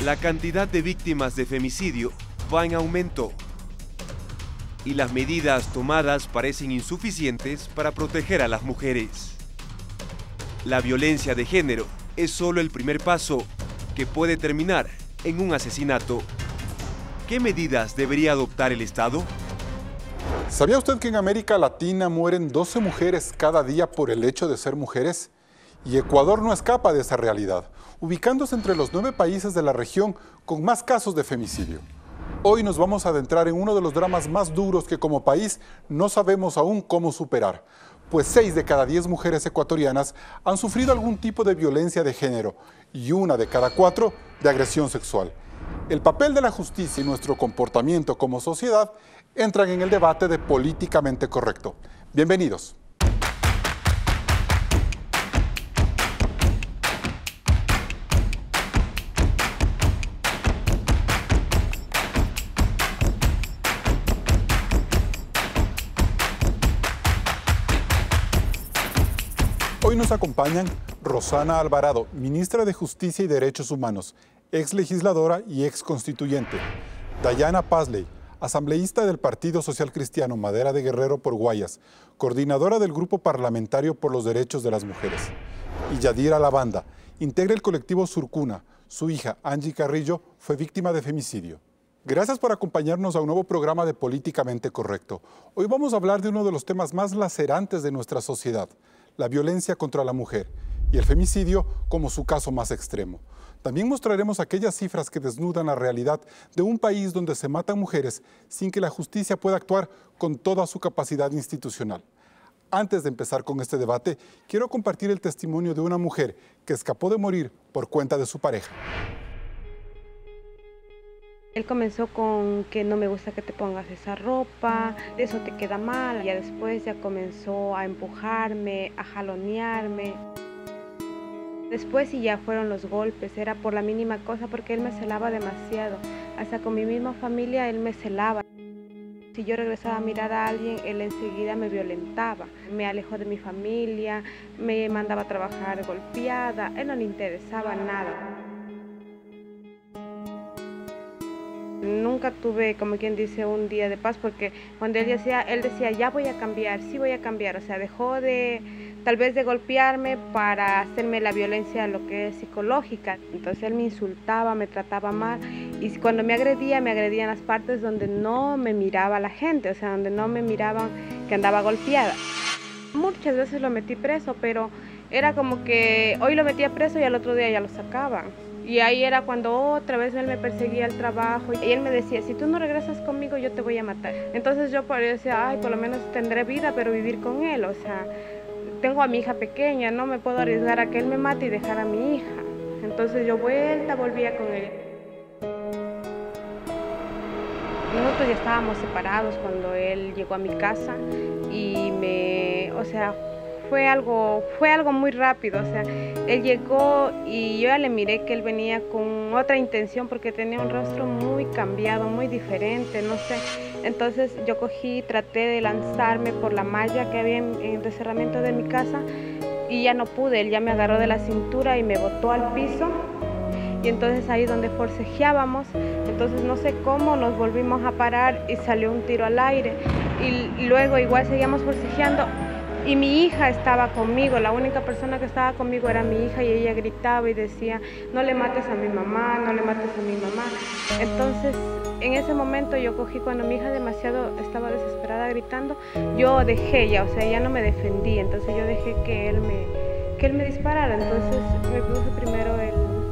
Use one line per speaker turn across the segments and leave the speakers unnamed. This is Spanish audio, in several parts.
La cantidad de víctimas de femicidio va en aumento y las medidas tomadas parecen insuficientes para proteger a las mujeres. La violencia de género es solo el primer paso que puede terminar en un asesinato. ¿Qué medidas debería adoptar el Estado?
¿Sabía usted que en América Latina mueren 12 mujeres cada día por el hecho de ser mujeres? Y Ecuador no escapa de esa realidad, ubicándose entre los 9 países de la región con más casos de femicidio. Hoy nos vamos a adentrar en uno de los dramas más duros que como país no sabemos aún cómo superar, pues 6 de cada 10 mujeres ecuatorianas han sufrido algún tipo de violencia de género y 1 de cada 4 de agresión sexual. El papel de la justicia y nuestro comportamiento como sociedad entran en el debate de políticamente correcto. Bienvenidos. Hoy nos acompañan Rosana Alvarado, ministra de Justicia y Derechos Humanos, ex legisladora y ex constituyente. Dayana Pazley, asambleísta del Partido Social Cristiano Madera de Guerrero por Guayas, coordinadora del Grupo Parlamentario por los Derechos de las Mujeres. Y Yadira Lavanda, integra el colectivo Surcuna. Su hija, Angie Carrillo, fue víctima de femicidio. Gracias por acompañarnos a un nuevo programa de Políticamente Correcto. Hoy vamos a hablar de uno de los temas más lacerantes de nuestra sociedad, la violencia contra la mujer y el femicidio como su caso más extremo. También mostraremos aquellas cifras que desnudan la realidad de un país donde se matan mujeres sin que la justicia pueda actuar con toda su capacidad institucional. Antes de empezar con este debate, quiero compartir el testimonio de una mujer que escapó de morir por cuenta de su pareja.
Él comenzó con que no me gusta que te pongas esa ropa, eso te queda mal. Ya después ya comenzó a empujarme, a jalonearme. Después sí ya fueron los golpes, era por la mínima cosa porque él me celaba demasiado. Hasta con mi misma familia él me celaba. Si yo regresaba a mirar a alguien, él enseguida me violentaba. Me alejó de mi familia, me mandaba a trabajar golpeada, a él no le interesaba nada. Nunca tuve, como quien dice, un día de paz porque cuando él decía, ya voy a cambiar, sí voy a cambiar. O sea, dejó tal vez de golpearme para hacerme la violencia, lo que es psicológica. Entonces él me insultaba, me trataba mal y cuando me agredía en las partes donde no me miraba la gente, o sea, donde no me miraban que andaba golpeada. Muchas veces lo metí preso, pero era como que hoy lo metía preso y al otro día ya lo sacaban. Y ahí era cuando otra vez él me perseguía al trabajo y él me decía, si tú no regresas conmigo yo te voy a matar. Entonces yo decía, ay, por lo menos tendré vida, pero vivir con él, o sea, tengo a mi hija pequeña, no me puedo arriesgar a que él me mate y dejar a mi hija. Entonces yo volvía con él. Nosotros ya estábamos separados cuando él llegó a mi casa y fue algo muy rápido, o sea, él llegó y yo ya le miré que él venía con otra intención porque tenía un rostro muy cambiado, muy diferente, no sé. Entonces yo traté de lanzarme por la malla que había en el cerramiento de mi casa y ya no pude, él ya me agarró de la cintura y me botó al piso. Y entonces ahí donde forcejeábamos, entonces no sé cómo nos volvimos a parar y salió un tiro al aire. Y luego igual seguíamos forcejeando. Y mi hija estaba conmigo, la única persona que estaba conmigo era mi hija y ella gritaba y decía, no le mates a mi mamá, no le mates a mi mamá. Entonces, en ese momento yo cuando mi hija estaba desesperada gritando, yo dejé ya, o sea, ya no me defendí, entonces yo dejé que él me disparara. Entonces me puso primero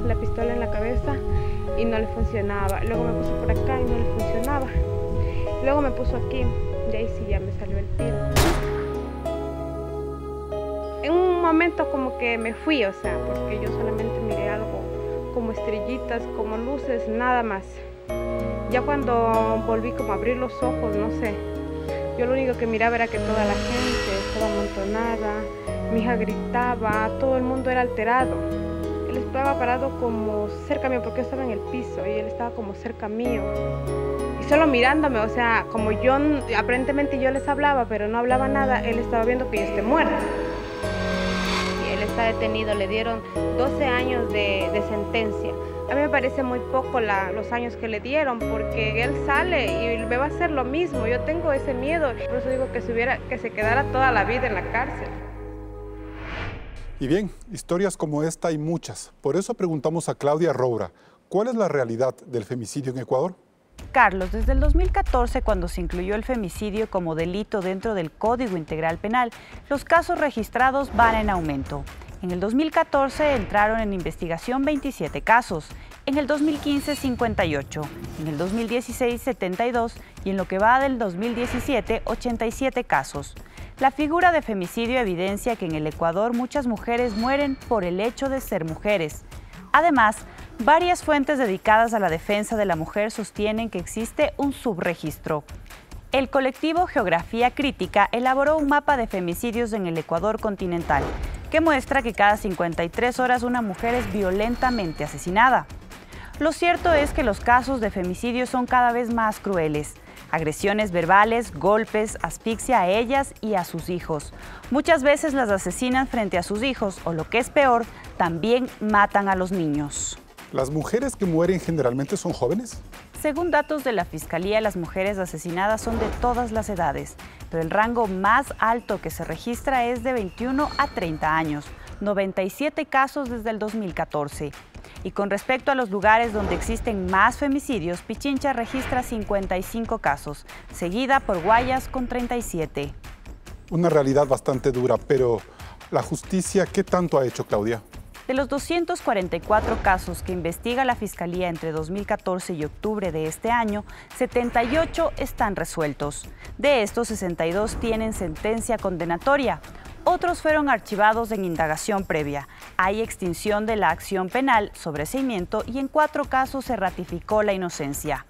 la pistola en la cabeza y no le funcionaba, luego me puso por acá y no le funcionaba, luego me puso aquí y ahí sí ya me salió el tiro. En un momento como que me fui, o sea, porque yo solamente miré algo como estrellitas, como luces, nada más. Ya cuando volví como a abrir los ojos, no sé, yo lo único que miraba era que toda la gente estaba amontonada, mi hija gritaba, todo el mundo era alterado. Él estaba parado como cerca mío, porque yo estaba en el piso y él estaba como cerca mío. Y solo mirándome, o sea, como yo, aparentemente yo les hablaba, pero no hablaba nada, él estaba viendo que yo esté muerta. está detenido, le dieron 12 años de sentencia. A mí me parece muy poco los años que le dieron, porque él sale y me va a hacer lo mismo. Yo tengo ese miedo, por eso digo que se quedara toda la vida en la cárcel.
Y bien, historias como esta hay muchas. Por eso preguntamos a Claudia Roura, ¿cuál es la realidad del femicidio en Ecuador?
Carlos, desde el 2014, cuando se incluyó el femicidio como delito dentro del Código Integral Penal, los casos registrados van en aumento. En el 2014 entraron en investigación 27 casos, en el 2015 58, en el 2016 72 y en lo que va del 2017 87 casos. La figura de femicidio evidencia que en el Ecuador muchas mujeres mueren por el hecho de ser mujeres. Además, varias fuentes dedicadas a la defensa de la mujer sostienen que existe un subregistro. El colectivo Geografía Crítica elaboró un mapa de femicidios en el Ecuador continental, que muestra que cada 53 horas una mujer es violentamente asesinada. Lo cierto es que los casos de femicidio son cada vez más crueles. Agresiones verbales, golpes, asfixia a ellas y a sus hijos. Muchas veces las asesinan frente a sus hijos o, lo que es peor, también matan a los niños.
¿Las mujeres que mueren generalmente son jóvenes?
Según datos de la Fiscalía, las mujeres asesinadas son de todas las edades, pero el rango más alto que se registra es de 21 a 30 años, 97 casos desde el 2014. Y con respecto a los lugares donde existen más femicidios, Pichincha registra 55 casos, seguida por Guayas con 37.
Una realidad bastante dura, pero ¿la justicia qué tanto ha hecho, Claudia?
De los 244 casos que investiga la Fiscalía entre 2014 y octubre de este año, 78 están resueltos. De estos, 62 tienen sentencia condenatoria. Otros fueron archivados en indagación previa. Hay extinción de la acción penal, sobreseimiento y en 4 casos se ratificó la inocencia.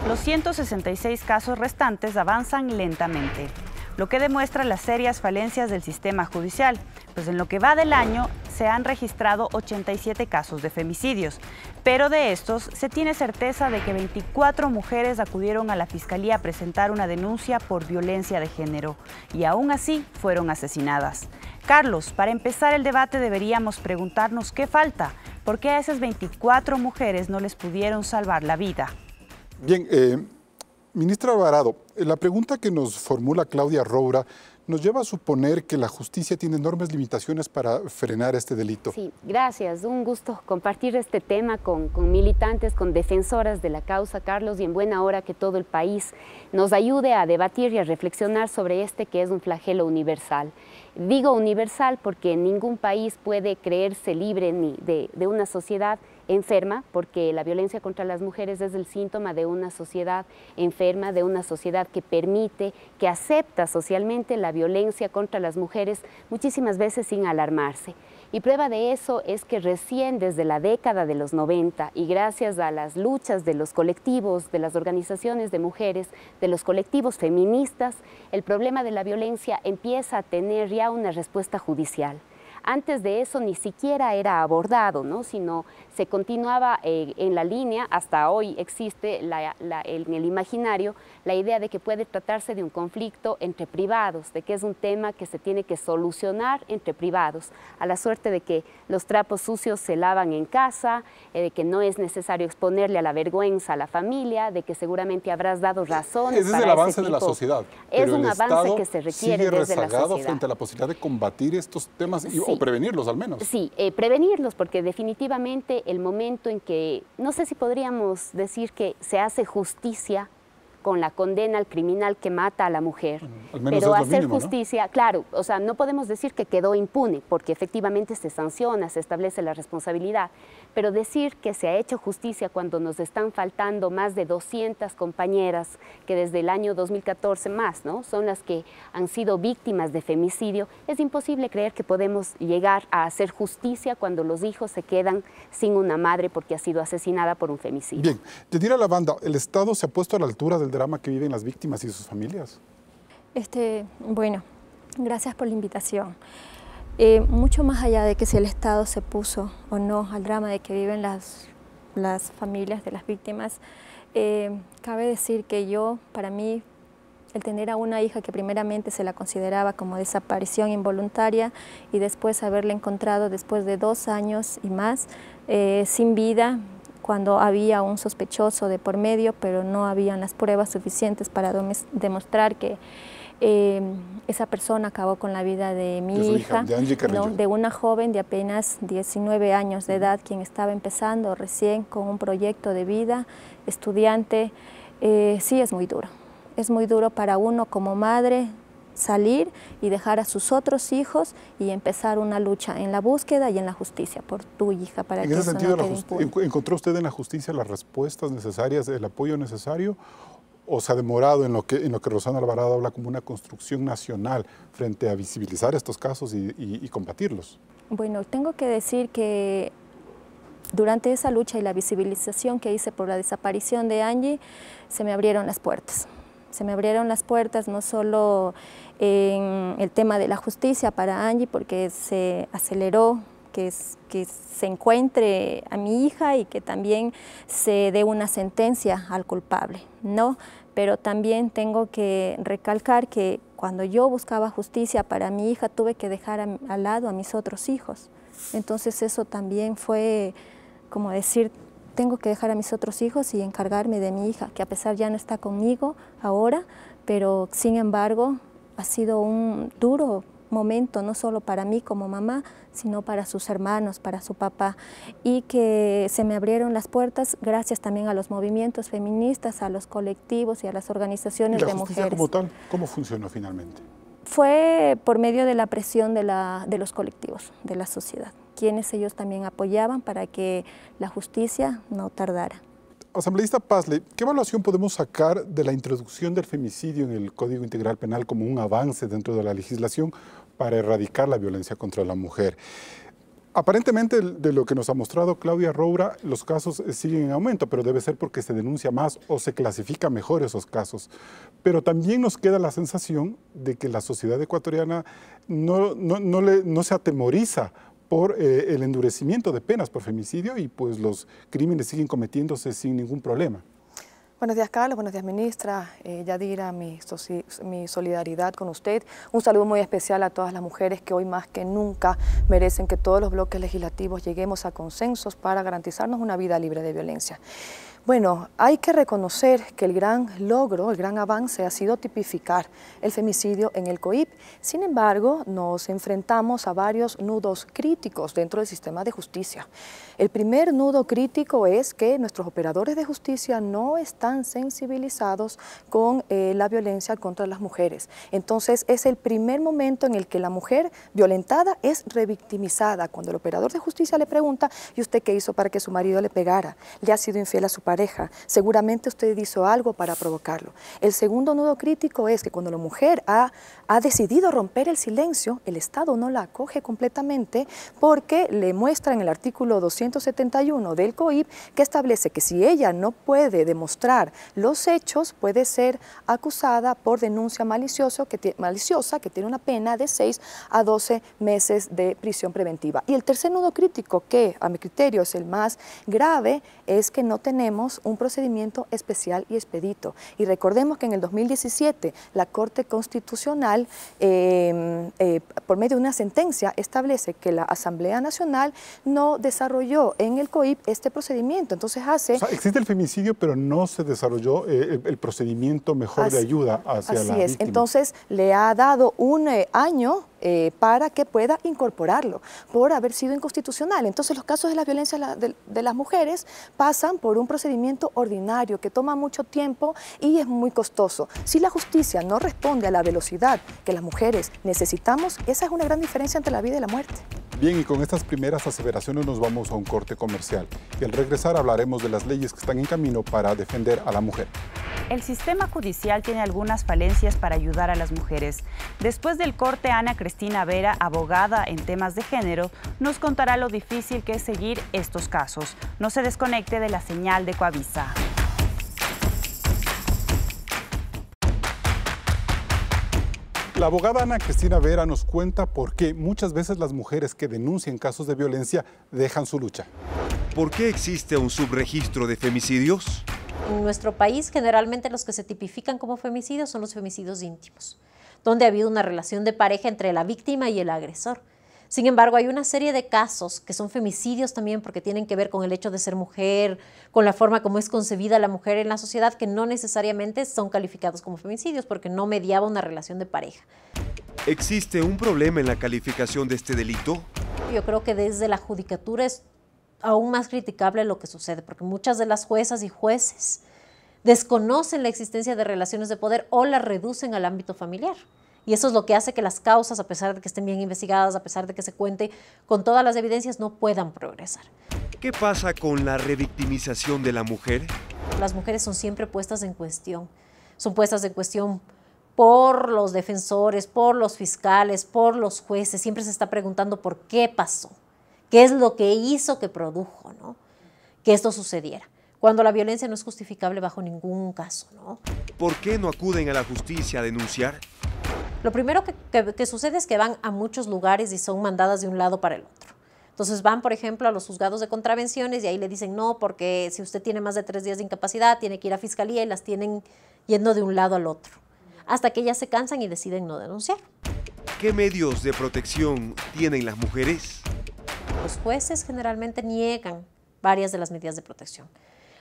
Los 166 casos restantes avanzan lentamente, lo que demuestra las serias falencias del sistema judicial, pues en lo que va del año se han registrado 87 casos de femicidios, pero de estos se tiene certeza de que 24 mujeres acudieron a la Fiscalía a presentar una denuncia por violencia de género y aún así fueron asesinadas. Carlos, para empezar el debate deberíamos preguntarnos qué falta, por qué a esas 24 mujeres no les pudieron salvar la vida.
Bien, ministra Alvarado, la pregunta que nos formula Claudia Roura nos lleva a suponer que la justicia tiene enormes limitaciones para frenar este delito.
Sí, gracias. Un gusto compartir este tema con militantes, con defensoras de la causa, Carlos, y en buena hora que todo el país nos ayude a debatir y a reflexionar sobre este que es un flagelo universal. Digo universal porque ningún país puede creerse libre ni de una sociedad enferma, porque la violencia contra las mujeres es el síntoma de una sociedad enferma, de una sociedad que permite, que acepta socialmente la violencia contra las mujeres muchísimas veces sin alarmarse. Y prueba de eso es que recién desde la década de los 90 y gracias a las luchas de los colectivos, de las organizaciones de mujeres, de los colectivos feministas, el problema de la violencia empieza a tener ya una respuesta judicial. Antes de eso ni siquiera era abordado, ¿no? Sino se continuaba en la línea, hasta hoy existe en el imaginario la idea de que puede tratarse de un conflicto entre privados, de que es un tema que se tiene que solucionar entre privados, a la suerte de que los trapos sucios se lavan en casa, de que no es necesario exponerle a la vergüenza a la familia, de que seguramente habrás dado razones.
Ese es el avance de la sociedad.
Es un avance que se requiere desde la sociedad.
Frente a la posibilidad de combatir estos temas o prevenirlos al menos.
Sí, prevenirlos, porque definitivamente el momento en que, no sé si podríamos decir que se hace justicia con la condena al criminal que mata a la mujer, pero hacer mínimo, justicia, ¿no? Claro, o sea, no podemos decir que quedó impune, porque efectivamente se sanciona, se establece la responsabilidad, pero decir que se ha hecho justicia cuando nos están faltando más de 200 compañeras que desde el año 2014 más, ¿no? Son las que han sido víctimas de femicidio, es imposible creer que podemos llegar a hacer justicia cuando los hijos se quedan sin una madre porque ha sido asesinada por un femicidio.
Bien, Yadira Lavanda, ¿el Estado se ha puesto a la altura del drama que viven las víctimas y sus familias?
Bueno, gracias por la invitación. Mucho más allá de que si el Estado se puso o no al drama de que viven las familias de las víctimas, cabe decir que para mí, el tener a una hija que primeramente se la consideraba como desaparición involuntaria y después haberla encontrado después de 2 años y más sin vida, cuando había un sospechoso de por medio, pero no habían las pruebas suficientes para demostrar que esa persona acabó con la vida de mi hija, de una joven de apenas 19 años de edad, quien estaba empezando recién con un proyecto de vida, estudiante. Sí, es muy duro. Es muy duro para uno como madre salir y dejar a sus otros hijos y empezar una lucha en la búsqueda y en la justicia por tu hija. Para
en
que
ese sentido,
¿encontró
usted en la justicia las respuestas necesarias, el apoyo necesario? ¿O se ha demorado en lo que Rosana Alvarado habla como una construcción nacional frente a visibilizar estos casos y combatirlos?
Bueno, tengo que decir que durante esa lucha y la visibilización que hice por la desaparición de Angie, se me abrieron las puertas. Se me abrieron las puertas no solo en el tema de la justicia para Angie, porque se aceleró que se encuentre a mi hija y que también se dé una sentencia al culpable, ¿no? Pero también tengo que recalcar que cuando yo buscaba justicia para mi hija, tuve que dejar al lado a mis otros hijos. Entonces eso también fue como decir, tengo que dejar a mis otros hijos y encargarme de mi hija, que a pesar ya no está conmigo ahora, pero sin embargo ha sido un duro momento, no solo para mí como mamá, sino para sus hermanos, para su papá, y que se me abrieron las puertas gracias también a los movimientos feministas, a los colectivos y a las organizaciones de mujeres.
¿Y la justicia como tal, cómo funcionó finalmente?
Fue por medio de la presión de los colectivos, de la sociedad, quienes ellos también apoyaban para que la justicia no tardara.
Asambleísta Pazley, ¿qué evaluación podemos sacar de la introducción del femicidio en el Código Integral Penal como un avance dentro de la legislación para erradicar la violencia contra la mujer? Aparentemente, de lo que nos ha mostrado Claudia Roura, los casos siguen en aumento, pero debe ser porque se denuncia más o se clasifica mejor esos casos. Pero también nos queda la sensación de que la sociedad ecuatoriana no se atemoriza por el endurecimiento de penas por femicidio y pues los crímenes siguen cometiéndose sin ningún problema.
Buenos días, Carlos. Buenos días, ministra. Yadira, mi solidaridad con usted. Un saludo muy especial a todas las mujeres que hoy más que nunca merecen que todos los bloques legislativos lleguemos a consensos para garantizarnos una vida libre de violencia. Bueno, hay que reconocer que el gran logro, el gran avance ha sido tipificar el femicidio en el COIP. Sin embargo, nos enfrentamos a varios nudos críticos dentro del sistema de justicia. El primer nudo crítico es que nuestros operadores de justicia no están sensibilizados con la violencia contra las mujeres. Entonces, es el primer momento en el que la mujer violentada es revictimizada. Cuando el operador de justicia le pregunta, ¿y usted qué hizo para que su marido le pegara? ¿Le ha sido infiel a su pareja? Seguramente usted hizo algo para provocarlo. El segundo nudo crítico es que cuando la mujer ha decidido romper el silencio, el Estado no la acoge completamente porque le muestra en el artículo 271 del COIP que establece que si ella no puede demostrar los hechos, puede ser acusada por denuncia maliciosa que tiene una pena de 6 a 12 meses de prisión preventiva. Y el tercer nudo crítico, que a mi criterio es el más grave, es que no tenemos un procedimiento especial y expedito. Y recordemos que en el 2017 la Corte Constitucional, por medio de una sentencia, establece que la Asamblea Nacional no desarrolló en el COIP este procedimiento. Entonces hace...
O sea, existe el femicidio, pero no se desarrolló el procedimiento mejor de ayuda hacia la víctima. Así es.
Entonces le ha dado un año para que pueda incorporarlo, por haber sido inconstitucional. Entonces los casos de la violencia de las mujeres pasan por un procedimiento ordinario que toma mucho tiempo y es muy costoso. Si la justicia no responde a la velocidad que las mujeres necesitamos, esa es una gran diferencia entre la vida y la muerte.
Bien, y con estas primeras aseveraciones nos vamos a un corte comercial. Y al regresar hablaremos de las leyes que están en camino para defender a la mujer.
El sistema judicial tiene algunas falencias para ayudar a las mujeres. Después del corte, Ana Cristina Vera, abogada en temas de género, nos contará lo difícil que es seguir estos casos. No se desconecte de la señal de Coavisa.
La abogada Ana Cristina Vera nos cuenta por qué muchas veces las mujeres que denuncian casos de violencia dejan su lucha.
¿Por qué existe un subregistro de femicidios?
En nuestro país, generalmente los que se tipifican como femicidios son los femicidios íntimos, donde ha habido una relación de pareja entre la víctima y el agresor. Sin embargo, hay una serie de casos que son femicidios también porque tienen que ver con el hecho de ser mujer, con la forma como es concebida la mujer en la sociedad, que no necesariamente son calificados como femicidios porque no mediaba una relación de pareja.
¿Existe un problema en la calificación de este delito?
Yo creo que desde la judicatura es aún más criticable lo que sucede, porque muchas de las juezas y jueces desconocen la existencia de relaciones de poder o las reducen al ámbito familiar. Y eso es lo que hace que las causas, a pesar de que estén bien investigadas, a pesar de que se cuente con todas las evidencias, no puedan progresar.
¿Qué pasa con la revictimización de la mujer?
Las mujeres son siempre puestas en cuestión. Son puestas en cuestión por los defensores, por los fiscales, por los jueces. Siempre se está preguntando por qué pasó, qué es lo que hizo que produjo, ¿no?, que esto sucediera, cuando la violencia no es justificable bajo ningún caso, ¿no?
¿Por qué no acuden a la justicia a denunciar?
Lo primero que sucede es que van a muchos lugares y son mandadas de un lado para el otro. Entonces van, por ejemplo, a los juzgados de contravenciones y ahí le dicen no, porque si usted tiene más de 3 días de incapacidad, tiene que ir a fiscalía y las tienen yendo de un lado al otro, hasta que ellas se cansan y deciden no denunciar.
¿Qué medios de protección tienen las mujeres?
Los jueces generalmente niegan varias de las medidas de protección.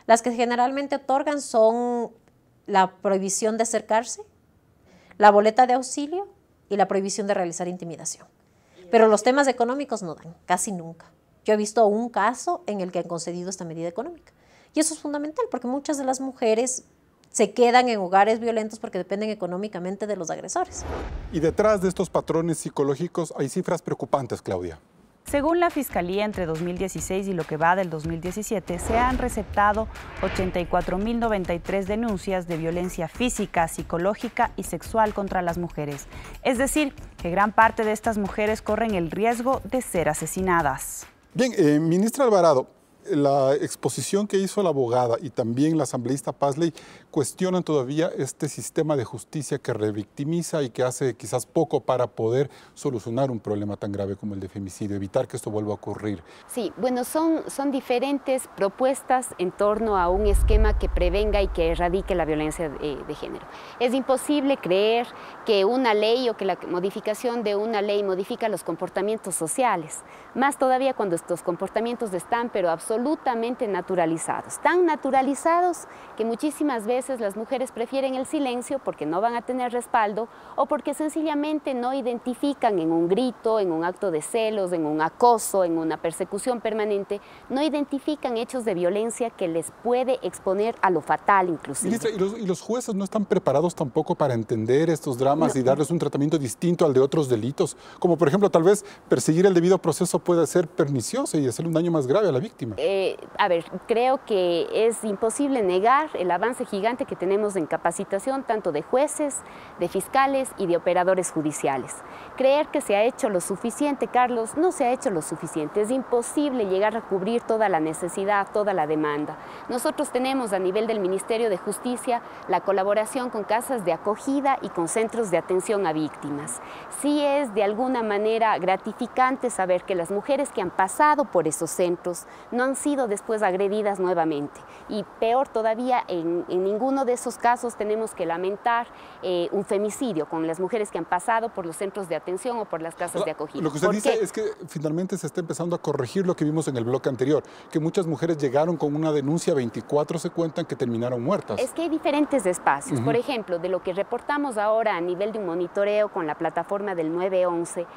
Las que generalmente otorgan son la prohibición de acercarse, la boleta de auxilio y la prohibición de realizar intimidación. Pero los temas económicos no dan, casi nunca. Yo he visto un caso en el que han concedido esta medida económica. Y eso es fundamental porque muchas de las mujeres se quedan en hogares violentos porque dependen económicamente de los agresores.
Y detrás de estos patrones psicológicos hay cifras preocupantes, Claudia.
Según la Fiscalía, entre 2016 y lo que va del 2017, se han receptado 84.093 denuncias de violencia física, psicológica y sexual contra las mujeres. Es decir, que gran parte de estas mujeres corren el riesgo de ser asesinadas.
Bien, ministra Alvarado, la exposición que hizo la abogada y también la asambleísta Pazley cuestionan todavía este sistema de justicia que revictimiza y que hace quizás poco para poder solucionar un problema tan grave como el de femicidio, evitar que esto vuelva a ocurrir.
Sí, bueno, son diferentes propuestas en torno a un esquema que prevenga y que erradique la violencia de género. Es imposible creer que una ley o que la modificación de una ley modifica los comportamientos sociales, más todavía cuando estos comportamientos están pero absolutamente naturalizados, tan naturalizados que muchísimas veces las mujeres prefieren el silencio porque no van a tener respaldo o porque sencillamente no identifican en un grito, en un acto de celos, en un acoso, en una persecución permanente, no identifican hechos de violencia que les puede exponer a lo fatal inclusive.
Ministra, ¿y los jueces no están preparados tampoco para entender estos dramas y darles un tratamiento distinto al de otros delitos? Como por ejemplo, tal vez perseguir el debido proceso puede ser pernicioso y hacerle un daño más grave a la víctima.
A ver, creo que es imposible negar el avance gigante que tenemos en capacitación tanto de jueces, de fiscales y de operadores judiciales. Creer que se ha hecho lo suficiente, Carlos, no se ha hecho lo suficiente. Es imposible llegar a cubrir toda la necesidad, toda la demanda. Nosotros tenemos a nivel del Ministerio de Justicia la colaboración con casas de acogida y con centros de atención a víctimas. Sí es de alguna manera gratificante saber que las mujeres que han pasado por esos centros no han sido después agredidas nuevamente. Y peor todavía, en ninguno de esos casos tenemos que lamentar un femicidio con las mujeres que han pasado por los centros de atención o por las casas de acogida.
Lo que usted dice es que finalmente se está empezando a corregir lo que vimos en el bloque anterior, que muchas mujeres llegaron con una denuncia, 24 se cuentan que terminaron muertas.
Es que hay diferentes espacios. Por ejemplo, de lo que reportamos ahora a nivel de un monitoreo con la plataforma del 911,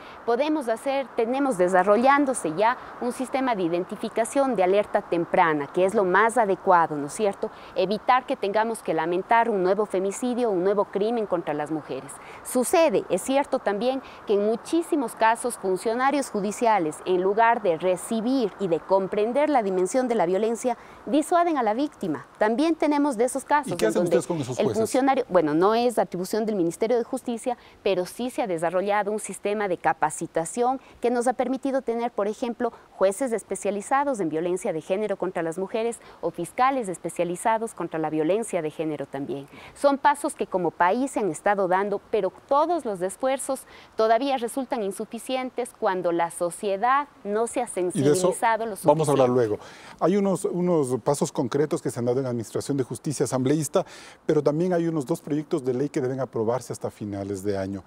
tenemos desarrollándose ya un sistema de identificación de alerta temprana, que es lo más adecuado, ¿no es cierto? Evitar que tengamos que lamentar un nuevo femicidio, un nuevo crimen contra las mujeres. Sucede, es cierto también, que en muchísimos casos funcionarios judiciales, en lugar de recibir y de comprender la dimensión de la violencia, disuaden a la víctima. También tenemos de esos casos.
¿Y qué hacen ustedes con esos jueces?
El funcionario, bueno, no es atribución del Ministerio de Justicia, pero sí se ha desarrollado un sistema de capacitación que nos ha permitido tener, por ejemplo, jueces especializados en violencia violencia de género contra las mujeres o fiscales especializados contra la violencia de género también. Son pasos que como país se han estado dando, pero todos los esfuerzos todavía resultan insuficientes cuando la sociedad no se ha sensibilizado lo suficiente.
Vamos a hablar luego. Hay unos pasos concretos que se han dado en la Administración de Justicia asambleísta, pero también hay unos 2 proyectos de ley que deben aprobarse hasta finales de año.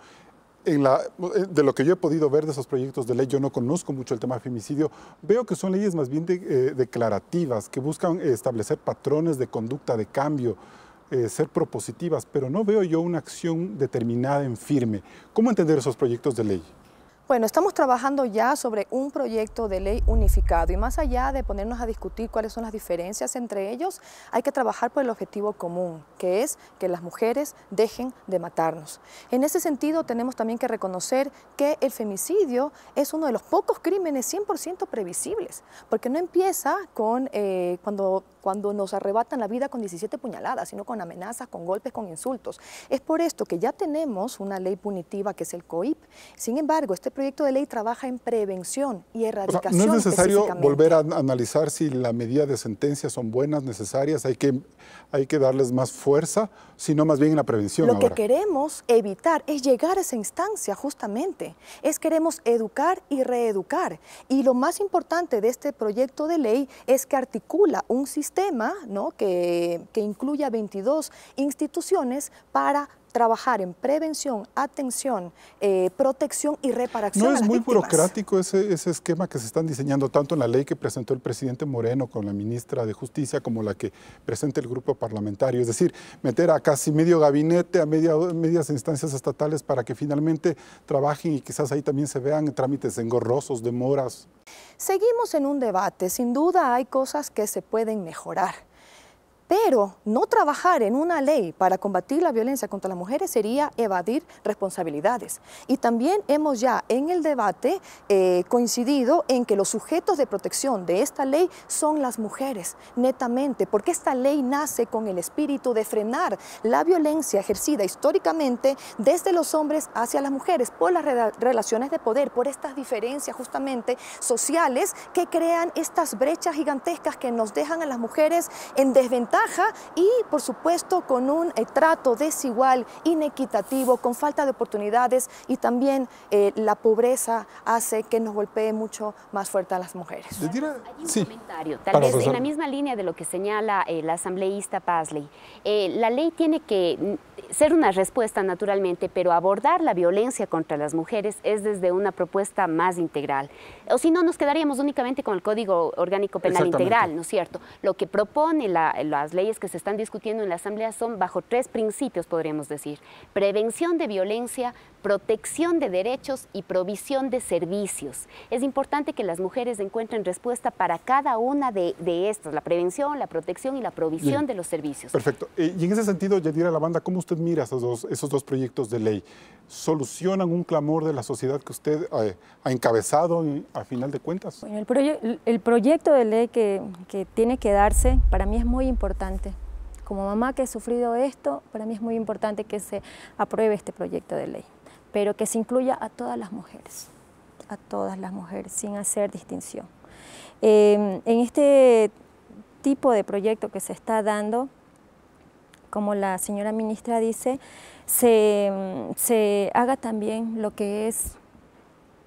De lo que yo he podido ver de esos proyectos de ley, yo no conozco mucho el tema de femicidio, veo que son leyes más bien declarativas, que buscan establecer patrones de conducta de cambio, ser propositivas, pero no veo yo una acción determinada en firme. ¿Cómo entender esos proyectos de ley?
Bueno, estamos trabajando ya sobre un proyecto de ley unificado y más allá de ponernos a discutir cuáles son las diferencias entre ellos, hay que trabajar por el objetivo común, que es que las mujeres dejen de matarnos. En ese sentido, tenemos también que reconocer que el femicidio es uno de los pocos crímenes 100% previsibles, porque no empieza con cuando nos arrebatan la vida con 17 puñaladas, sino con amenazas, con golpes, con insultos. Es por esto que ya tenemos una ley punitiva que es el COIP. Sin embargo, este proyecto de ley trabaja en prevención y erradicación.
¿No es necesario volver a analizar si la medida de sentencia son buenas, necesarias, hay que darles más fuerza, sino más bien en la prevención?
Lo que queremos evitar es llegar a esa instancia justamente, queremos educar y reeducar. Y lo más importante de este proyecto de ley es que articula un sistema, ¿no?, que incluya 22 instituciones para trabajar en prevención, atención, protección y reparación.
¿No es muy burocrático ese esquema que se están diseñando tanto en la ley que presentó el presidente Moreno con la ministra de Justicia como la que presenta el grupo parlamentario? Es decir, meter a casi medio gabinete, a medias instancias estatales para que finalmente trabajen y quizás ahí también se vean trámites engorrosos, demoras.
Seguimos en un debate, sin duda hay cosas que se pueden mejorar. Pero no trabajar en una ley para combatir la violencia contra las mujeres sería evadir responsabilidades. Y también hemos ya en el debate coincidido en que los sujetos de protección de esta ley son las mujeres, netamente, porque esta ley nace con el espíritu de frenar la violencia ejercida históricamente desde los hombres hacia las mujeres por las relaciones de poder, por estas diferencias justamente sociales que crean estas brechas gigantescas que nos dejan a las mujeres en desventaja y, por supuesto, con un trato desigual, inequitativo, con falta de oportunidades y también la pobreza hace que nos golpee mucho más fuerte a las mujeres.
Hay un comentario, tal vez en la misma línea de lo que señala la asambleísta Pazley. La ley tiene que ser una respuesta naturalmente, pero abordar la violencia contra las mujeres es desde una propuesta más integral. O si no, nos quedaríamos únicamente con el Código Orgánico Penal Integral, ¿no es cierto? Lo que propone las leyes que se están discutiendo en la Asamblea son bajo 3 principios, podríamos decir: prevención de violencia, protección de derechos y provisión de servicios. Es importante que las mujeres encuentren respuesta para cada una de estas, la prevención, la protección y la provisión de los servicios.
Perfecto. Y en ese sentido, Yadira Lavanda, ¿cómo usted mira esos dos proyectos de ley? ¿Solucionan un clamor de la sociedad que usted ha encabezado a final de cuentas?
Bueno, el proyecto de ley que tiene que darse, para mí es muy importante. Como mamá que he sufrido esto, para mí es muy importante que se apruebe este proyecto de ley, pero que se incluya a todas las mujeres, sin hacer distinción. En este tipo de proyecto que se está dando, como la señora ministra dice, se haga también lo que es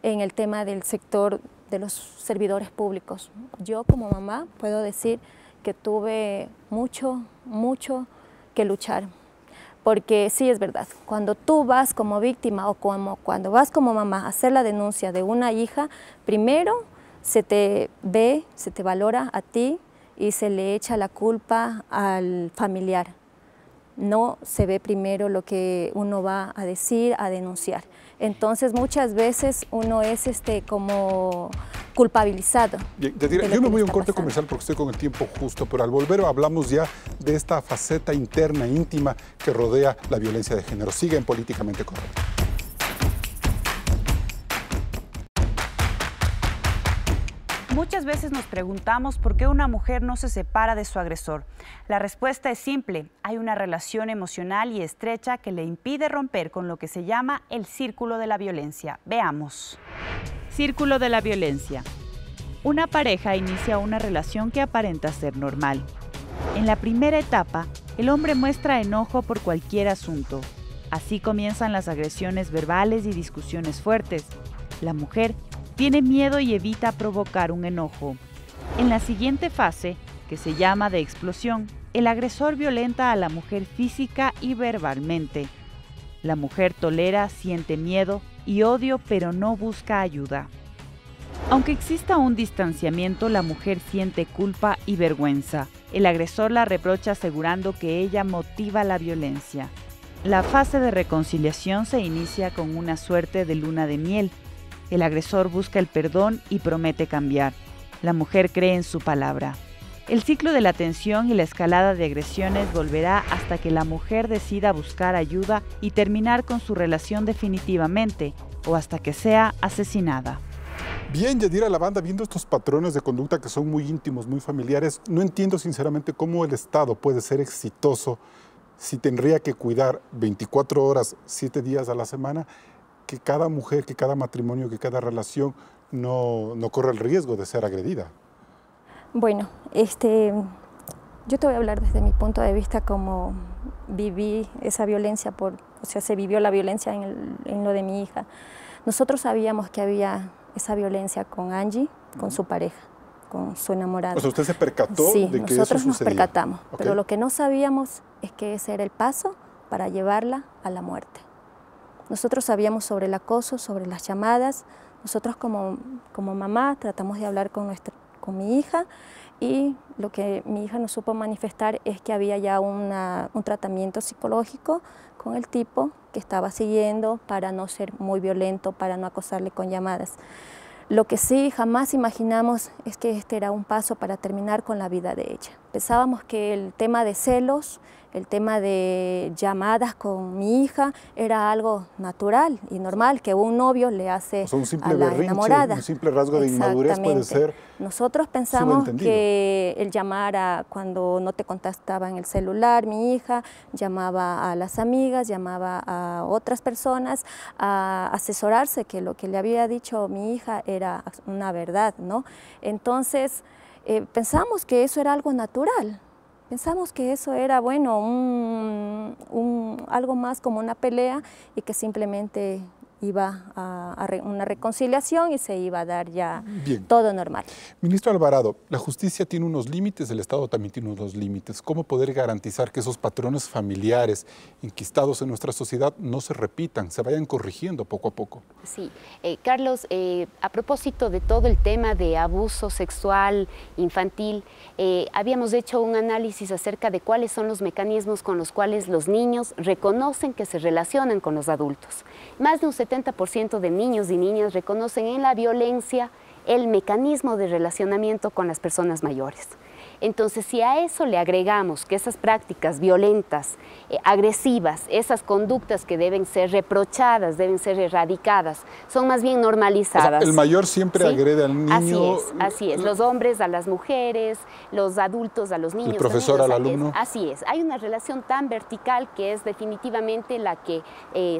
en el tema del sector de los servidores públicos. Yo como mamá puedo decir que tuve mucho que luchar, porque sí es verdad, cuando tú vas como víctima o cuando vas como mamá a hacer la denuncia de una hija, primero se te ve, se te valora a ti y se le echa la culpa al familiar. No se ve primero lo que uno va a decir, a denunciar. Entonces muchas veces uno es como culpabilizado.
Bien, yo me voy a un corte comercial porque estoy con el tiempo justo, pero al volver hablamos ya de esta faceta interna, íntima, que rodea la violencia de género. Sigue en Políticamente Correcto.
Muchas veces nos preguntamos por qué una mujer no se separa de su agresor. La respuesta es simple: hay una relación emocional y estrecha que le impide romper con lo que se llama el círculo de la violencia. Veamos. Círculo de la violencia. Una pareja inicia una relación que aparenta ser normal. En la primera etapa, el hombre muestra enojo por cualquier asunto. Así comienzan las agresiones verbales y discusiones fuertes. La mujer tiene miedo y evita provocar un enojo. En la siguiente fase, que se llama de explosión, el agresor violenta a la mujer física y verbalmente. La mujer tolera, siente miedo y odio, pero no busca ayuda. Aunque exista un distanciamiento, la mujer siente culpa y vergüenza. El agresor la reprocha asegurando que ella motiva la violencia. La fase de reconciliación se inicia con una suerte de luna de miel. El agresor busca el perdón y promete cambiar. La mujer cree en su palabra. El ciclo de la tensión y la escalada de agresiones volverá hasta que la mujer decida buscar ayuda y terminar con su relación definitivamente, o hasta que sea asesinada.
Bien, Yadira Lavanda, viendo estos patrones de conducta que son muy íntimos, muy familiares, no entiendo sinceramente cómo el Estado puede ser exitoso si tendría que cuidar 24 horas, 7 días a la semana, que cada mujer, que cada matrimonio, que cada relación no corra el riesgo de ser agredida.
Bueno, yo te voy a hablar desde mi punto de vista como viví esa violencia, se vivió la violencia en lo de mi hija. Nosotros sabíamos que había esa violencia con Angie, con su pareja, con su enamorado.
O sea, ¿usted se percató de que eso sucedía? Sí, nosotros nos percatamos,
okay. Pero lo que no sabíamos es que ese era el paso para llevarla a la muerte. Nosotros sabíamos sobre el acoso, sobre las llamadas. Nosotros como mamá tratamos de hablar con mi hija, y lo que mi hija nos supo manifestar es que había ya un tratamiento psicológico con el tipo que estaba siguiendo para no ser muy violento, para no acosarle con llamadas. Lo que sí jamás imaginamos es que este era un paso para terminar con la vida de ella. Pensábamos que el tema de celos, el tema de llamadas con mi hija era algo natural y normal que un novio le hace a la enamorada.
Un simple rasgo de inmadurez puede ser.
Nosotros pensamos que el llamar cuando no te contestaba en el celular, mi hija llamaba a las amigas, llamaba a otras personas a asesorarse que lo que le había dicho mi hija era una verdad, ¿no? Entonces pensamos que eso era algo natural. Pensamos que eso era, bueno, algo más como una pelea y que simplemente iba a una reconciliación y se iba a dar ya todo normal.
Ministro Alvarado, la justicia tiene unos límites, el Estado también tiene unos límites. ¿Cómo poder garantizar que esos patrones familiares enquistados en nuestra sociedad no se repitan, se vayan corrigiendo poco a poco?
Sí, Carlos, a propósito de todo el tema de abuso sexual infantil, habíamos hecho un análisis acerca de cuáles son los mecanismos con los cuales los niños reconocen que se relacionan con los adultos. Más de un 70% de niños y niñas reconocen en la violencia el mecanismo de relacionamiento con las personas mayores. Entonces, si a eso le agregamos que esas prácticas violentas, agresivas, esas conductas que deben ser reprochadas, deben ser erradicadas, son más bien normalizadas.
O sea, el mayor siempre agrede al niño.
Así es. Los hombres a las mujeres, los adultos a los niños.
El profesor al alumno.
Así es. Hay una relación tan vertical que es definitivamente la que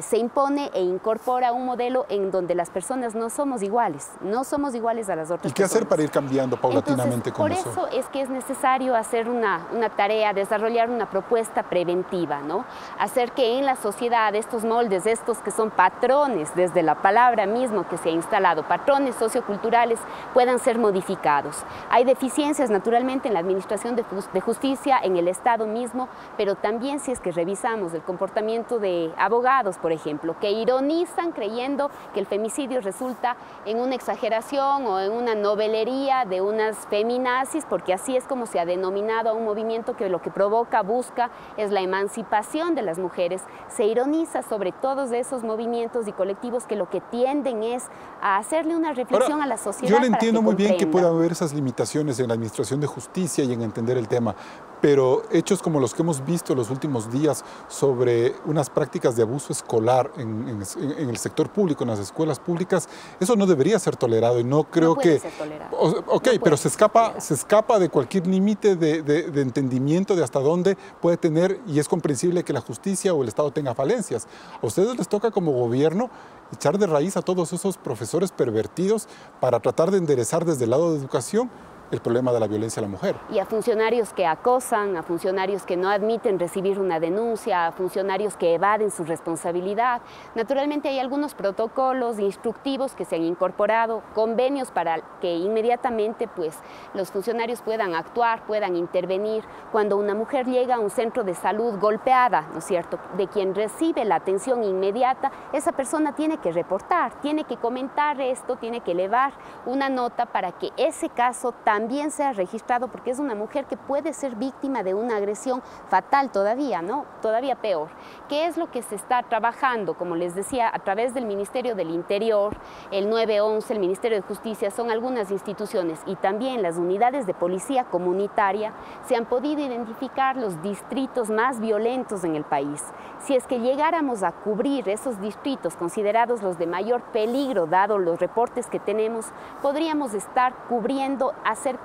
se impone e incorpora un modelo en donde las personas no somos iguales. No somos iguales a las otras personas.
¿Y qué hacer para ir cambiando paulatinamente con eso?
Por eso es que es necesario hacer una tarea, desarrollar una propuesta preventiva, ¿no? Hacer que en la sociedad estos moldes, estos que son patrones, desde la palabra mismo que se ha instalado, patrones socioculturales, puedan ser modificados. Hay deficiencias naturalmente en la administración de justicia, en el Estado mismo, pero también si es que revisamos el comportamiento de abogados, por ejemplo, que ironizan creyendo que el femicidio resulta en una exageración o en una novelería de unas feminazis, porque así es como se ha denominado a un movimiento que lo que provoca, busca, es la emancipación de las mujeres. Se ironiza sobre todos esos movimientos y colectivos que lo que tienden es a hacerle una reflexión a la sociedad.
Yo le entiendo muy bien que pueda haber esas limitaciones en la administración de justicia y en entender el tema, pero hechos como los que hemos visto en los últimos días sobre unas prácticas de abuso escolar en el sector público, en las escuelas públicas, eso no debería ser tolerado y no creo que...
Ser tolerado.
Ok, no, pero se escapa de cualquier límite de entendimiento de hasta dónde puede tener, y es comprensible que la justicia o el Estado tenga falencias. A ustedes les toca como gobierno echar de raíz a todos esos profesores pervertidos para tratar de enderezar desde el lado de educación el problema de la violencia a la mujer.
Y a funcionarios que acosan, a funcionarios que no admiten recibir una denuncia, a funcionarios que evaden su responsabilidad. Naturalmente hay algunos protocolos instructivos que se han incorporado, convenios para que inmediatamente pues, los funcionarios puedan actuar, puedan intervenir. Cuando una mujer llega a un centro de salud golpeada, ¿no es cierto?, de quien recibe la atención inmediata, esa persona tiene que reportar, tiene que comentar esto, tiene que elevar una nota para que ese caso también sea registrado, porque es una mujer que puede ser víctima de una agresión fatal todavía, ¿no? Todavía peor. ¿Qué es lo que se está trabajando? Como les decía, a través del Ministerio del Interior, el 911, el Ministerio de Justicia, son algunas instituciones, y también las unidades de policía comunitaria, se han podido identificar los distritos más violentos en el país. Si es que llegáramos a cubrir esos distritos considerados los de mayor peligro, dado los reportes que tenemos, podríamos estar cubriendo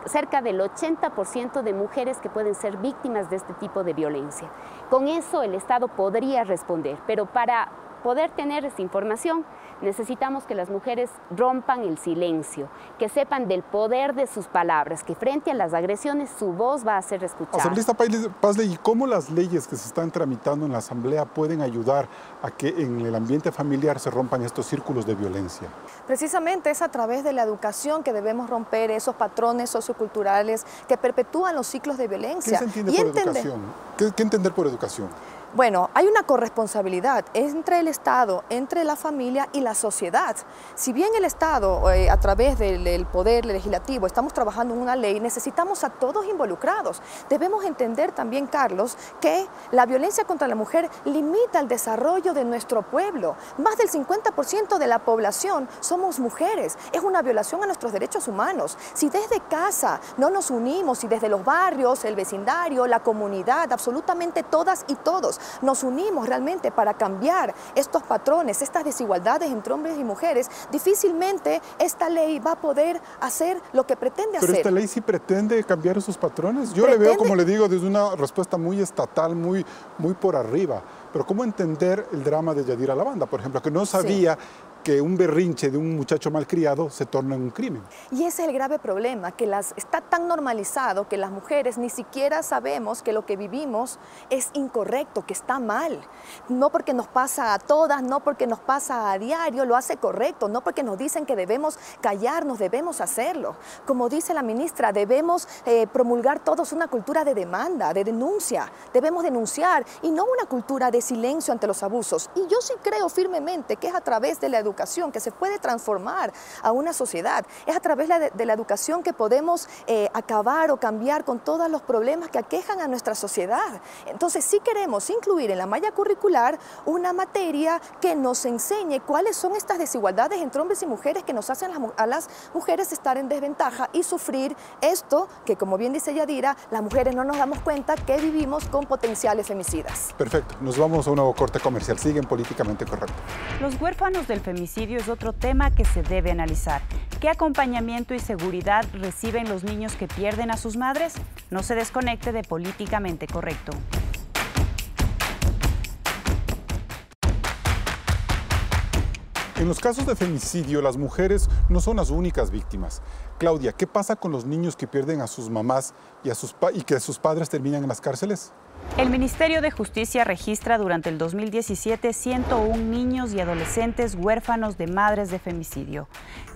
cerca del 80% de mujeres que pueden ser víctimas de este tipo de violencia. Con eso el Estado podría responder, pero para poder tener esa información necesitamos que las mujeres rompan el silencio, que sepan del poder de sus palabras, que frente a las agresiones su voz va a ser escuchada.
Asambleísta Pazley, ¿y cómo las leyes que se están tramitando en la Asamblea pueden ayudar a que en el ambiente familiar se rompan estos círculos de violencia?
Precisamente es a través de la educación que debemos romper esos patrones socioculturales que perpetúan los ciclos de violencia.
¿Qué se entiende por educación? ¿Qué entender por educación?
Bueno, hay una corresponsabilidad entre el Estado, entre la familia y la sociedad. Si bien el Estado, a través del poder legislativo, estamos trabajando en una ley, necesitamos a todos involucrados. Debemos entender también, Carlos, que la violencia contra la mujer limita el desarrollo de nuestro pueblo. Más del 50% de la población somos mujeres. Es una violación a nuestros derechos humanos. Si desde casa no nos unimos, si desde los barrios, el vecindario, la comunidad, absolutamente todas y todos, nos unimos realmente para cambiar estos patrones, estas desigualdades entre hombres y mujeres, difícilmente esta ley va a poder hacer lo que pretende hacer.
Pero esta ley sí pretende cambiar esos patrones. Yo le veo, como le digo, desde una respuesta muy estatal, muy por arriba. Pero ¿cómo entender el drama de Yadira Lavanda, por ejemplo, que no sabía que un berrinche de un muchacho malcriado se torna en un crimen?
Y ese es el grave problema, que está tan normalizado que las mujeres ni siquiera sabemos que lo que vivimos es incorrecto, que está mal. No porque nos pasa a todas, no porque nos pasa a diario, lo hace correcto, no porque nos dicen que debemos callarnos, debemos hacerlo. Como dice la ministra, debemos promulgar todos una cultura de demanda, de denuncia. Debemos denunciar y no una cultura de silencio ante los abusos. Y yo sí creo firmemente que es a través de la educación que se puede transformar a una sociedad. Es a través de la educación que podemos acabar o cambiar con todos los problemas que aquejan a nuestra sociedad. Entonces sí queremos incluir en la malla curricular una materia que nos enseñe cuáles son estas desigualdades entre hombres y mujeres que nos hacen a las mujeres estar en desventaja y sufrir esto que, como bien dice Yadira, las mujeres no nos damos cuenta que vivimos con potenciales femicidas.
Perfecto, nos vamos a un nuevo corte comercial. Siguen Políticamente Correcto.
Los huérfanos del femicidio es otro tema que se debe analizar. ¿Qué acompañamiento y seguridad reciben los niños que pierden a sus madres? No se desconecte de Políticamente Correcto.
En los casos de femicidio, las mujeres no son las únicas víctimas. Claudia, ¿qué pasa con los niños que pierden a sus mamás y que sus padres terminan en las cárceles?
El Ministerio de Justicia registra durante el 2017 101 niños y adolescentes huérfanos de madres de femicidio.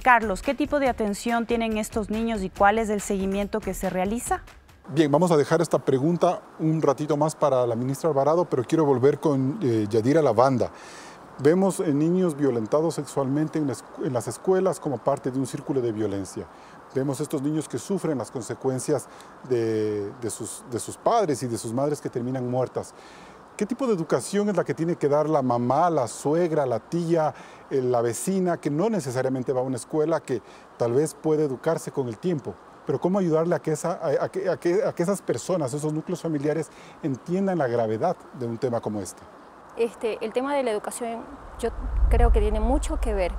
Carlos, ¿qué tipo de atención tienen estos niños y cuál es el seguimiento que se realiza?
Bien, vamos a dejar esta pregunta un ratito más para la ministra Alvarado, pero quiero volver con Yadira Lavanda. Vemos niños violentados sexualmente en las escuelas como parte de un círculo de violencia. Vemos estos niños que sufren las consecuencias de sus padres y de sus madres que terminan muertas. ¿Qué tipo de educación es la que tiene que dar la mamá, la suegra, la tía, la vecina, que no necesariamente va a una escuela, que tal vez puede educarse con el tiempo pero cómo ayudarle a que esas personas, esos núcleos familiares, entiendan la gravedad de un tema como este.
El tema de la educación yo creo que tiene mucho que ver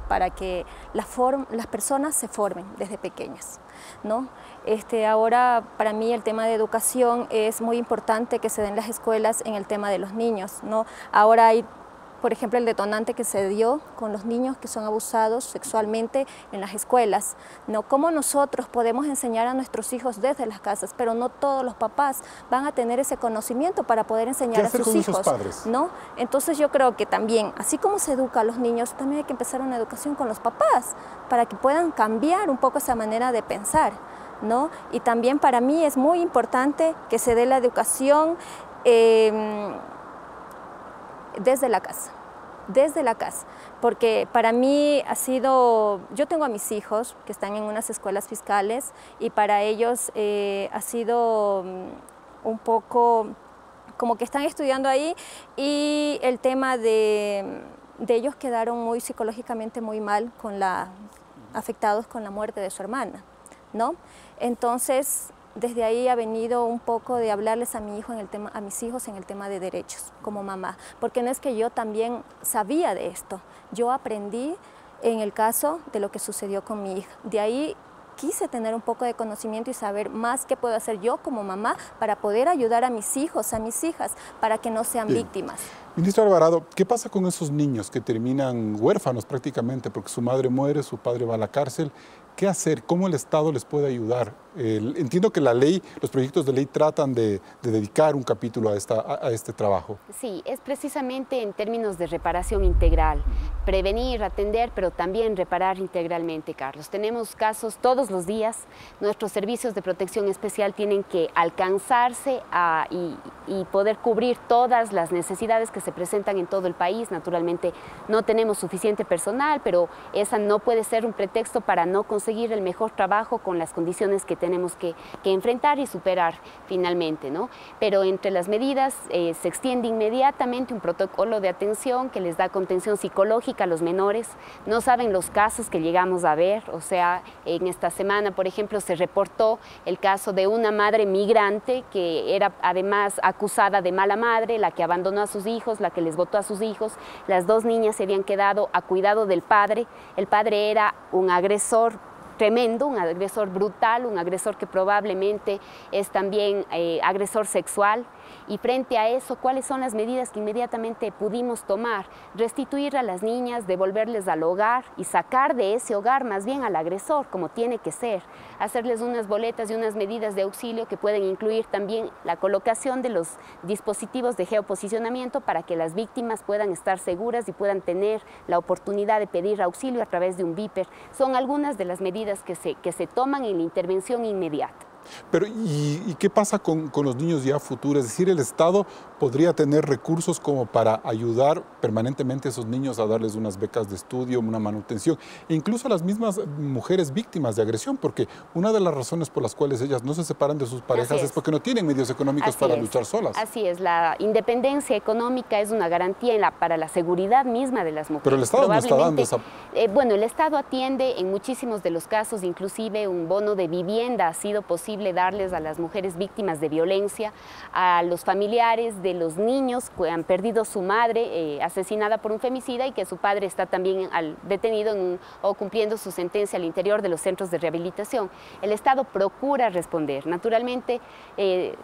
para que las personas se formen desde pequeñas, ¿no? Ahora para mí el tema de educación es muy importante que se den las escuelas en el tema de los niños, ¿no? Ahora hay, por ejemplo, el detonante que se dio con los niños que son abusados sexualmente en las escuelas, ¿no? Cómo nosotros podemos enseñar a nuestros hijos desde las casas, pero no todos los papás van a tener ese conocimiento para poder enseñar a sus hijos,
padres?
¿no? Entonces yo creo que también, así como se educa a los niños, también hay que empezar una educación con los papás para que puedan cambiar un poco esa manera de pensar, ¿no? Y también para mí es muy importante que se dé la educación desde la casa, porque para mí ha sido, yo tengo a mis hijos que están en unas escuelas fiscales y para ellos ha sido un poco como que están estudiando ahí y el tema de ellos quedaron psicológicamente muy mal afectados con la muerte de su hermana, ¿no? Entonces, desde ahí ha venido un poco de hablarles a mis hijos en el tema de derechos como mamá, porque no es que yo también sabía de esto, yo aprendí en el caso de lo que sucedió con mi hija. De ahí quise tener un poco de conocimiento y saber más qué puedo hacer yo como mamá para poder ayudar a mis hijos, a mis hijas, para que no sean víctimas.
Ministro Alvarado, ¿qué pasa con esos niños que terminan huérfanos prácticamente porque su madre muere, su padre va a la cárcel? ¿Qué hacer? ¿Cómo el Estado les puede ayudar? Entiendo que la ley, los proyectos de ley tratan de dedicar un capítulo a este trabajo.
Sí, es precisamente en términos de reparación integral. Prevenir, atender, pero también reparar integralmente, Carlos. Tenemos casos todos los días. Nuestros servicios de protección especial tienen que alcanzarse y poder cubrir todas las necesidades que se presentan en todo el país. Naturalmente no tenemos suficiente personal, pero esa no puede ser un pretexto para no conseguir el mejor trabajo con las condiciones que tenemos que enfrentar y superar finalmente, ¿no? Pero entre las medidas se extiende inmediatamente un protocolo de atención que les da contención psicológica a los menores. No saben los casos que llegamos a ver, o sea, en esta semana, por ejemplo, se reportó el caso de una madre migrante que era además acusada de mala madre, la que abandonó a sus hijos, la que les botó a sus hijos. Las dos niñas se habían quedado a cuidado del padre. El padre era un agresor tremendo, un agresor brutal, un agresor que probablemente es también agresor sexual. Y frente a eso, ¿cuáles son las medidas que inmediatamente pudimos tomar? Restituir a las niñas, devolverles al hogar y sacar de ese hogar más bien al agresor, como tiene que ser. Hacerles unas boletas y unas medidas de auxilio que pueden incluir también la colocación de los dispositivos de geoposicionamiento para que las víctimas puedan estar seguras y puedan tener la oportunidad de pedir auxilio a través de un beeper. Son algunas de las medidas que se toman en la intervención inmediata.
Pero, ¿y qué pasa con los niños ya futuros? Es decir, ¿el Estado podría tener recursos como para ayudar permanentemente a esos niños a darles unas becas de estudio, una manutención? E incluso a las mismas mujeres víctimas de agresión, porque una de las razones por las cuales ellas no se separan de sus parejas es porque no tienen medios económicos para luchar solas.
Así es, la independencia económica es una garantía para la seguridad misma de las mujeres.
Pero el Estado no está dando esa...
Bueno, el Estado atiende en muchísimos de los casos, inclusive un bono de vivienda ha sido posible darles a las mujeres víctimas de violencia, a los familiares de los niños que han perdido su madre asesinada por un femicida y que su padre está también detenido o cumpliendo su sentencia al interior de los centros de rehabilitación. El Estado procura responder. Naturalmente,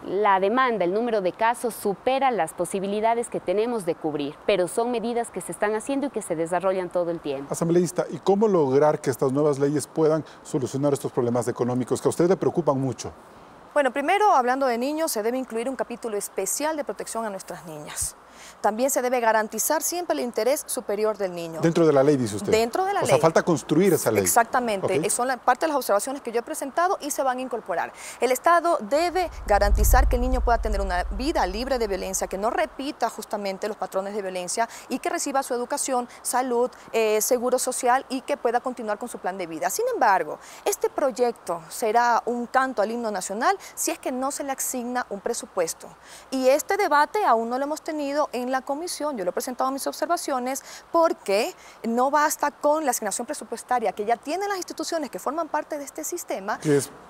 la demanda, el número de casos supera las posibilidades que tenemos de cubrir, pero son medidas que se están haciendo y que se desarrollan todo el tiempo.
Asambleísta, ¿y cómo lograr que estas nuevas leyes puedan solucionar estos problemas económicos que a usted le preocupan mucho?
Bueno, primero, hablando de niños, se debe incluir un capítulo especial de protección a nuestras niñas. También se debe garantizar siempre el interés superior del niño.
Dentro de la ley, dice usted.
Dentro de la ley.
O sea, falta construir esa ley.
Exactamente. Okay. Son parte de las observaciones que yo he presentado y se van a incorporar. El Estado debe garantizar que el niño pueda tener una vida libre de violencia, que no repita justamente los patrones de violencia y que reciba su educación, salud, seguro social y que pueda continuar con su plan de vida. Sin embargo, este proyecto será un canto al himno nacional si es que no se le asigna un presupuesto. Y este debate aún no lo hemos tenido embargo, en la comisión yo le he presentado mis observaciones porque no basta con la asignación presupuestaria que ya tienen las instituciones que forman parte de este sistema.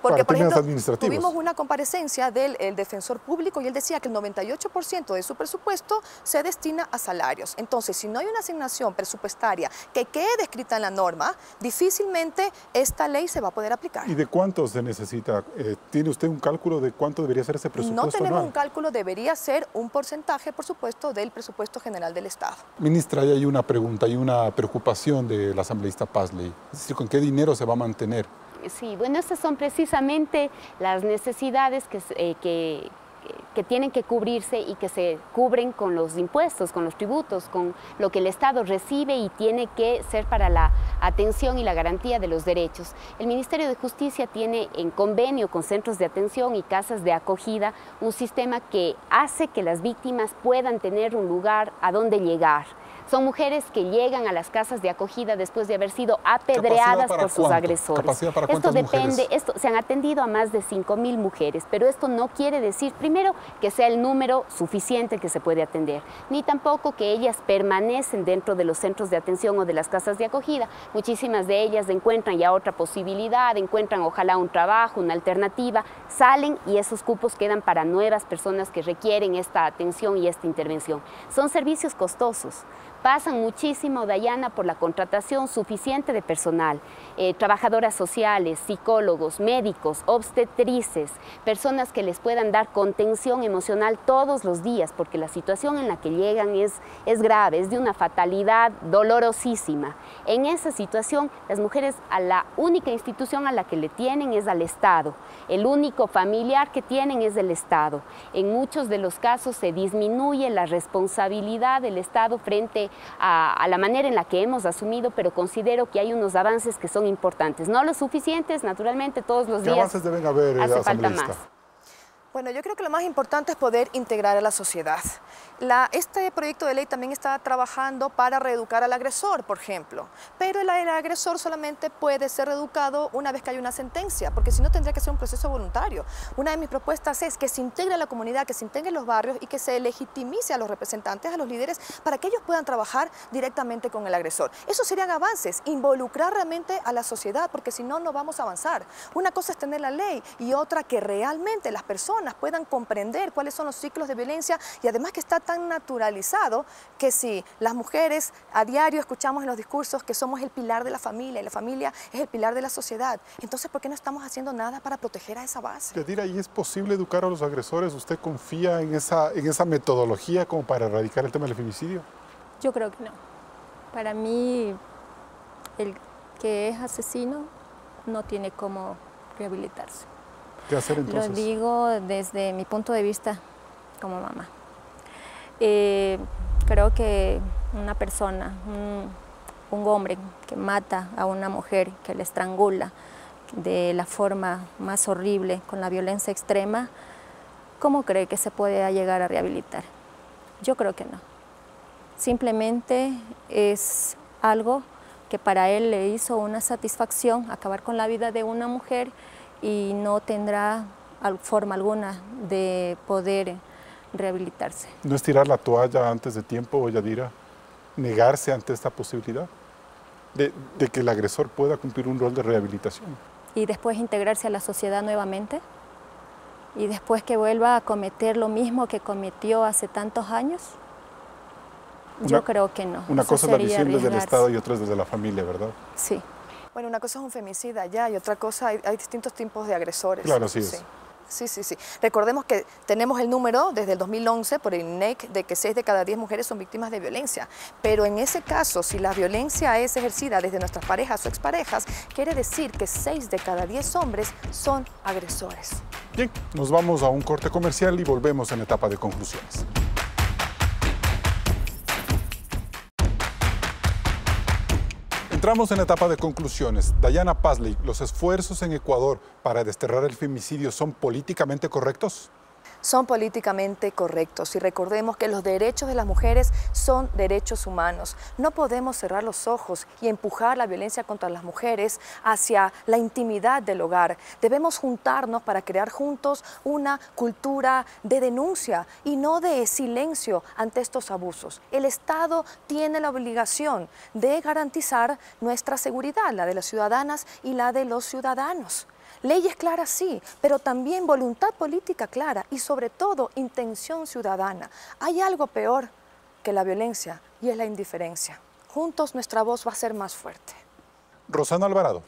Porque, por ejemplo, tuvimos una comparecencia del defensor público y él decía que el 98% de su presupuesto se destina a salarios. Entonces, si no hay una asignación presupuestaria que quede descrita en la norma, difícilmente esta ley se va a poder aplicar.
¿Y de cuánto se necesita? ¿Tiene usted un cálculo de cuánto debería ser ese presupuesto?
No tenemos
anual?
un cálculo, debería ser un porcentaje, por supuesto, del presupuesto general del Estado.
Ministra, ahí hay una pregunta, hay una preocupación de la asambleísta Pazley, es decir, ¿con qué dinero se va a mantener?
Sí, bueno, estas son precisamente las necesidades que tienen que cubrirse y que se cubren con los impuestos, con los tributos, con lo que el Estado recibe y tiene que ser para la atención y la garantía de los derechos. El Ministerio de Justicia tiene en convenio con centros de atención y casas de acogida un sistema que hace que las víctimas puedan tener un lugar a donde llegar. Son mujeres que llegan a las casas de acogida después de haber sido apedreadas por sus agresores. Esto depende, se han atendido a más de 5.000 mujeres, pero esto no quiere decir, primero, que sea el número suficiente que se puede atender, ni tampoco que ellas permanecen dentro de los centros de atención o de las casas de acogida. Muchísimas de ellas encuentran ya otra posibilidad, encuentran ojalá un trabajo, una alternativa, salen y esos cupos quedan para nuevas personas que requieren esta atención y esta intervención. Son servicios costosos. Pasan muchísimo, Dayana, por la contratación suficiente de personal, trabajadoras sociales, psicólogos, médicos, obstetrices, personas que les puedan dar contención emocional todos los días, porque la situación en la que llegan es grave, es de una fatalidad dolorosísima. En esa situación, las mujeres, a la única institución a la que le tienen es al Estado, el único familiar que tienen es el Estado. En muchos de los casos se disminuye la responsabilidad del Estado frente a la manera en la que hemos asumido, pero considero que hay unos avances que son importantes. No los suficientes, naturalmente, todos los días.
¿Qué avances deben haber,
hace falta más?
Bueno, yo creo que lo más importante es poder integrar a la sociedad. Este proyecto de ley también está trabajando para reeducar al agresor, por ejemplo, pero el agresor solamente puede ser reeducado una vez que hay una sentencia, porque si no tendría que ser un proceso voluntario. Una de mis propuestas es que se integre a la comunidad, que se integre en los barrios y que se legitimice a los representantes, a los líderes, para que ellos puedan trabajar directamente con el agresor. Esos serían avances, involucrar realmente a la sociedad, porque si no, no vamos a avanzar. Una cosa es tener la ley y otra que realmente las personas puedan comprender cuáles son los ciclos de violencia y además que está tan naturalizado que si las mujeres a diario escuchamos en los discursos que somos el pilar de la familia y la familia es el pilar de la sociedad, entonces ¿por qué no estamos haciendo nada para proteger a esa base?
Yadira, ¿y es posible educar a los agresores? ¿Usted confía en esa metodología como para erradicar el tema del femicidio?
Yo creo que no. Para mí, el que es asesino no tiene cómo rehabilitarse.
¿Qué hacer entonces?
Lo digo desde mi punto de vista como mamá. Creo que una persona, un hombre que mata a una mujer, que la estrangula de la forma más horrible, con la violencia extrema, ¿cómo cree que se puede llegar a rehabilitar? Yo creo que no. Simplemente es algo que para él le hizo una satisfacción acabar con la vida de una mujer y no tendrá forma alguna de poder rehabilitarse.
¿No es tirar la toalla antes de tiempo, Yadira? ¿Negarse ante esta posibilidad de que el agresor pueda cumplir un rol de rehabilitación?
Y después integrarse a la sociedad nuevamente y después que vuelva a cometer lo mismo que cometió hace tantos años. Yo creo que no.
Una cosa es la visión desde el Estado y otra es desde la familia, ¿verdad?
Sí.
Bueno, una cosa es un femicida ya y otra cosa, hay distintos tipos de agresores.
Claro, sí es.
Sí. Recordemos que tenemos el número desde el 2011 por el INEC de que 6 de cada 10 mujeres son víctimas de violencia. Pero en ese caso, si la violencia es ejercida desde nuestras parejas o exparejas, quiere decir que 6 de cada 10 hombres son agresores.
Bien, nos vamos a un corte comercial y volvemos en la etapa de conclusiones. Entramos en la etapa de conclusiones. Dayana Pazley, ¿los esfuerzos en Ecuador para desterrar el femicidio son políticamente correctos?
son políticamente correctos y recordemos que los derechos de las mujeres son derechos humanos. No podemos cerrar los ojos y empujar la violencia contra las mujeres hacia la intimidad del hogar. Debemos juntarnos para crear juntos una cultura de denuncia y no de silencio ante estos abusos. El Estado tiene la obligación de garantizar nuestra seguridad, la de las ciudadanas y la de los ciudadanos. Leyes claras sí, pero también voluntad política clara y sobre todo intención ciudadana. Hay algo peor que la violencia y es la indiferencia. Juntos nuestra voz va a ser más fuerte.
Rosana Alvarado.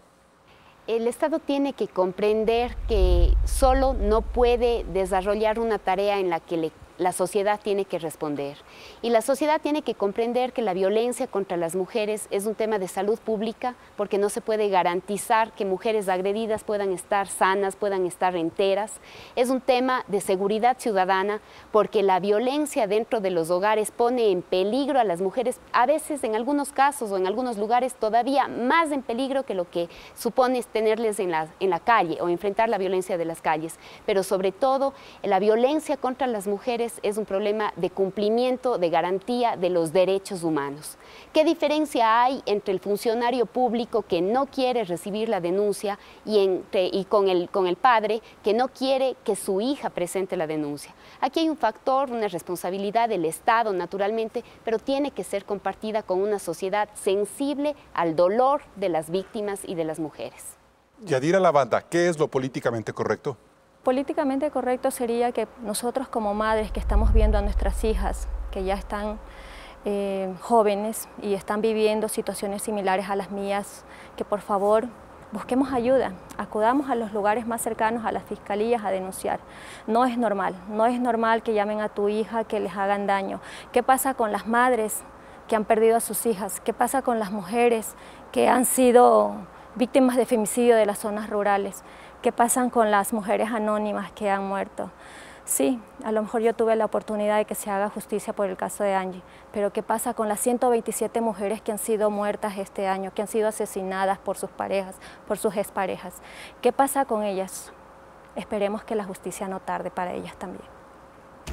El Estado tiene que comprender que solo no puede desarrollar una tarea en la que la sociedad tiene que responder. Y la sociedad tiene que comprender que la violencia contra las mujeres es un tema de salud pública porque no se puede garantizar que mujeres agredidas puedan estar sanas, puedan estar enteras. Es un tema de seguridad ciudadana porque la violencia dentro de los hogares pone en peligro a las mujeres, a veces en algunos casos o en algunos lugares todavía más en peligro que lo que supone tenerles en la calle o enfrentar la violencia de las calles. Pero sobre todo, la violencia contra las mujeres es un problema de cumplimiento, de garantía de los derechos humanos. ¿Qué diferencia hay entre el funcionario público que no quiere recibir la denuncia y con el padre que no quiere que su hija presente la denuncia? Aquí hay un factor, una responsabilidad del Estado naturalmente, pero tiene que ser compartida con una sociedad sensible al dolor de las víctimas y de las mujeres.
Yadira Lavanda, ¿qué es lo políticamente correcto?
Políticamente correcto sería que nosotros como madres que estamos viendo a nuestras hijas que ya están jóvenes y están viviendo situaciones similares a las mías, que por favor busquemos ayuda, acudamos a los lugares más cercanos, a las fiscalías a denunciar. No es normal que llamen a tu hija, que les hagan daño. ¿Qué pasa con las madres que han perdido a sus hijas? ¿Qué pasa con las mujeres que han sido víctimas de femicidio de las zonas rurales? ¿Qué pasa con las mujeres anónimas que han muerto? Sí, a lo mejor yo tuve la oportunidad de que se haga justicia por el caso de Angie, pero ¿qué pasa con las 127 mujeres que han sido muertas este año, que han sido asesinadas por sus parejas, por sus exparejas? ¿Qué pasa con ellas? Esperemos que la justicia no tarde para ellas también.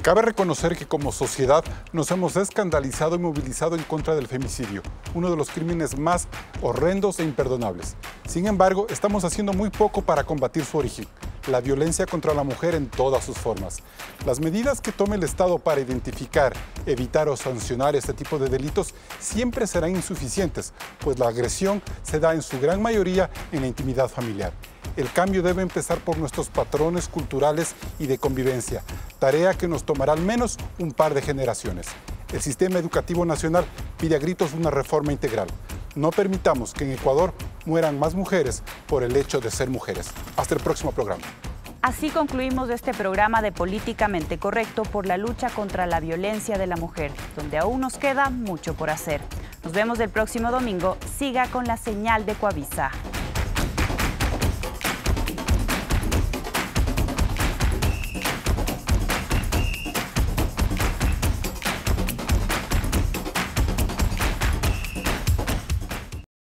Cabe reconocer que como sociedad nos hemos escandalizado y movilizado en contra del femicidio, uno de los crímenes más horrendos e imperdonables. Sin embargo, estamos haciendo muy poco para combatir su origen, la violencia contra la mujer en todas sus formas. Las medidas que tome el Estado para identificar, evitar o sancionar este tipo de delitos siempre serán insuficientes, pues la agresión se da en su gran mayoría en la intimidad familiar. El cambio debe empezar por nuestros patrones culturales y de convivencia, tarea que nos tomará al menos un par de generaciones. El sistema educativo nacional pide a gritos una reforma integral. No permitamos que en Ecuador mueran más mujeres por el hecho de ser mujeres. Hasta el próximo programa.
Así concluimos este programa de Políticamente Correcto por la lucha contra la violencia de la mujer, donde aún nos queda mucho por hacer. Nos vemos el próximo domingo. Siga con la señal de Coavisa.